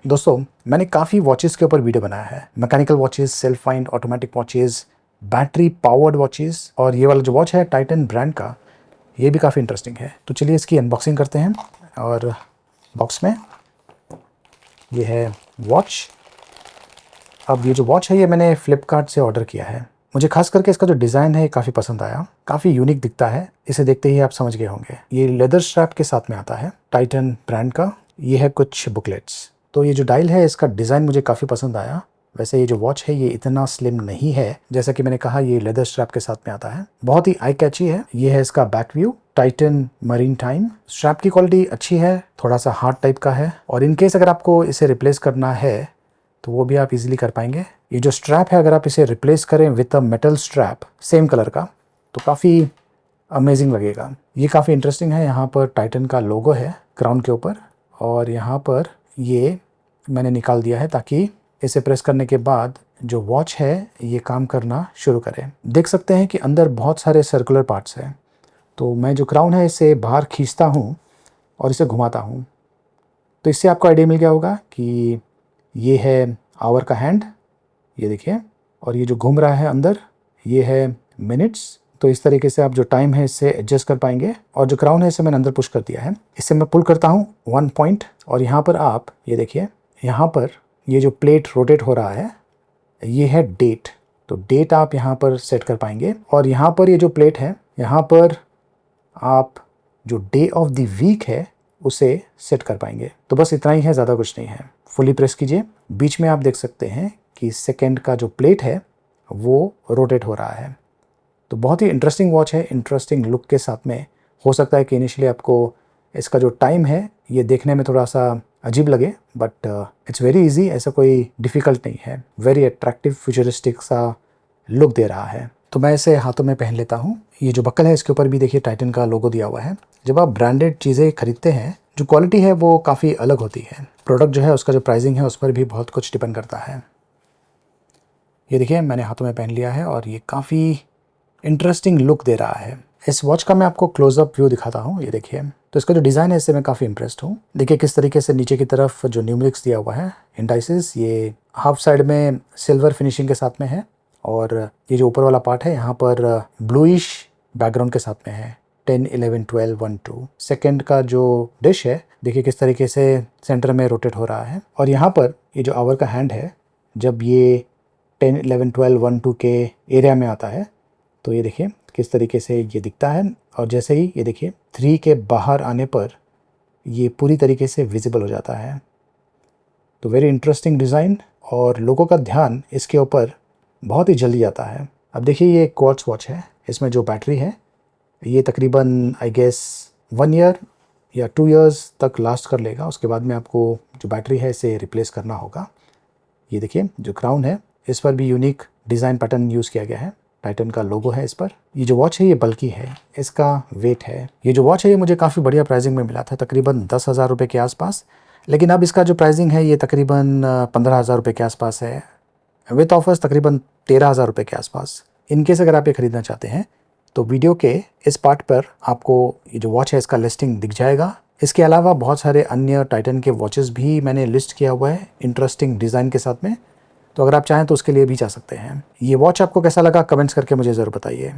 दोस्तों, मैंने काफ़ी वॉचेस के ऊपर वीडियो बनाया है। Mechanical watches, self wind, automatic watches, battery powered watches, और ये वाला जो वॉच है टाइटन ब्रांड का, ये भी काफ़ी इंटरेस्टिंग है। तो चलिए इसकी अनबॉक्सिंग करते हैं। और बॉक्स में ये है वॉच। अब ये जो वॉच है ये मैंने फ्लिपकार्ट से ऑर्डर किया है। मुझे खास करके इसका जो डिज़ाइन है काफ़ी पसंद आया, काफ़ी यूनिक दिखता है। इसे देखते ही आप समझ गए होंगे। ये लेदर स्ट्रैप के साथ में आता है टाइटन ब्रांड का। ये है कुछ बुकलेट्स। तो ये जो डायल है इसका डिज़ाइन मुझे काफ़ी पसंद आया। वैसे ये जो वॉच है ये इतना स्लिम नहीं है, जैसा कि मैंने कहा ये लेदर स्ट्रैप के साथ में आता है। बहुत ही आई कैची है। ये है इसका back view, Titan marine time. Strap की क्वालिटी अच्छी है, थोड़ा सा हार्ड टाइप का है, और इनकेस अगर आपको इसे रिप्लेस करना है तो वो भी आप इजीली कर पाएंगे। ये जो स्ट्रैप है अगर आप इसे रिप्लेस करें with a metal strap same colour का तो काफ़ी अमेजिंग लगेगा। ये काफ़ी इंटरेस्टिंग है। यहाँ पर टाइटन का लोगो है क्राउन के ऊपर, और यहाँ पर ये मैंने निकाल दिया है ताकि इसे प्रेस करने के बाद जो वॉच है ये काम करना शुरू करे। देख सकते हैं कि अंदर बहुत सारे सर्कुलर पार्ट्स हैं। तो मैं जो क्राउन है इसे बाहर खींचता हूँ और इसे घुमाता हूँ, तो इससे आपको आइडिया मिल गया होगा कि ये है आवर का हैंड, ये देखिए, और ये जो घूम रहा है अंदर ये है मिनट्स। तो इस तरीके से आप जो टाइम है इससे एडजस्ट कर पाएंगे। और जो क्राउन है इसे मैंने अंदर पुश कर दिया है। इससे मैं पुल करता हूँ 1 पॉइंट, और यहाँ पर आप ये देखिए, यहाँ पर ये जो प्लेट रोटेट हो रहा है ये है डेट। तो डेट आप यहाँ पर सेट कर पाएंगे, और यहाँ पर ये जो प्लेट है यहाँ पर आप जो डे ऑफ द वीक है उसे सेट कर पाएंगे। तो बस इतना ही है, ज़्यादा कुछ नहीं है। फुली प्रेस कीजिए, बीच में आप देख सकते हैं कि सेकंड का जो प्लेट है वो रोटेट हो रहा है। तो बहुत ही इंटरेस्टिंग वॉच है, इंटरेस्टिंग लुक के साथ में। हो सकता है कि इनिशियली आपको इसका जो टाइम है ये देखने में थोड़ा सा अजीब लगे, बट इट्स वेरी इजी, ऐसा कोई डिफ़िकल्ट नहीं है। वेरी अट्रैक्टिव फ्यूचरिस्टिक सा लुक दे रहा है। तो मैं इसे हाथों में पहन लेता हूँ। ये जो बक्कल है इसके ऊपर भी देखिए टाइटन का लोगो दिया हुआ है। जब आप ब्रांडेड चीज़ें खरीदते हैं जो क्वालिटी है वो काफ़ी अलग होती है। प्रोडक्ट जो है उसका जो प्राइसिंग है उस पर भी बहुत कुछ डिपेंड करता है। ये देखिए मैंने हाथों में पहन लिया है और ये काफ़ी इंटरेस्टिंग लुक दे रहा है। इस वॉच का मैं आपको क्लोजअप व्यू दिखाता हूँ। ये देखिए, तो इसका जो डिज़ाइन है इससे मैं काफ़ी इंप्रेस्ड हूँ। देखिए किस तरीके से नीचे की तरफ जो न्यूमेरिक्स दिया हुआ है, इंडाइसेस, ये हाफ साइड में सिल्वर फिनिशिंग के साथ में है, और ये जो ऊपर वाला पार्ट है यहाँ पर ब्लूइश बैकग्राउंड के साथ में है। 10, 11, 12, 1, 2 सेकेंड का जो डिश है देखिए किस तरीके से सेंटर में रोटेट हो रहा है। और यहाँ पर ये जो आवर का हैंड है, जब ये 10, 11, 12, 1, 2 के एरिया में आता है तो ये देखिए किस तरीके से ये दिखता है। और जैसे ही ये देखिए 3 के बाहर आने पर ये पूरी तरीके से विजिबल हो जाता है। तो वेरी इंटरेस्टिंग डिज़ाइन, और लोगों का ध्यान इसके ऊपर बहुत ही जल्दी आता है। अब देखिए ये क्वार्ट्ज वॉच है। इसमें जो बैटरी है ये तकरीबन आई गेस 1 ईयर या 2 इयर्स तक लास्ट कर लेगा। उसके बाद में आपको जो बैटरी है इसे रिप्लेस करना होगा। ये देखिए जो क्राउन है इस पर भी यूनिक डिज़ाइन पैटर्न यूज़ किया गया है। टाइटन का लोगो है इस पर। ये जो वॉच है ये बल्कि है, इसका वेट है। ये जो वॉच है ये मुझे काफ़ी बढ़िया प्राइसिंग में मिला था, तकरीबन 10,000 रुपये के आसपास। लेकिन अब इसका जो प्राइसिंग है ये तकरीबन 15,000 रुपये के आसपास है। विथ ऑफर्स तकरीबन 13,000 रुपये के आसपास। इनकेस अगर आप ये ख़रीदना चाहते हैं तो वीडियो के इस पार्ट पर आपको ये जो वॉच है इसका लिस्टिंग दिख जाएगा। इसके अलावा बहुत सारे अन्य टाइटन के वॉचेस भी मैंने लिस्ट किया हुआ है इंटरेस्टिंग डिज़ाइन के साथ में। तो अगर आप चाहें तो उसके लिए भी जा सकते हैं। ये वॉच आपको कैसा लगा कमेंट्स करके मुझे ज़रूर बताइए।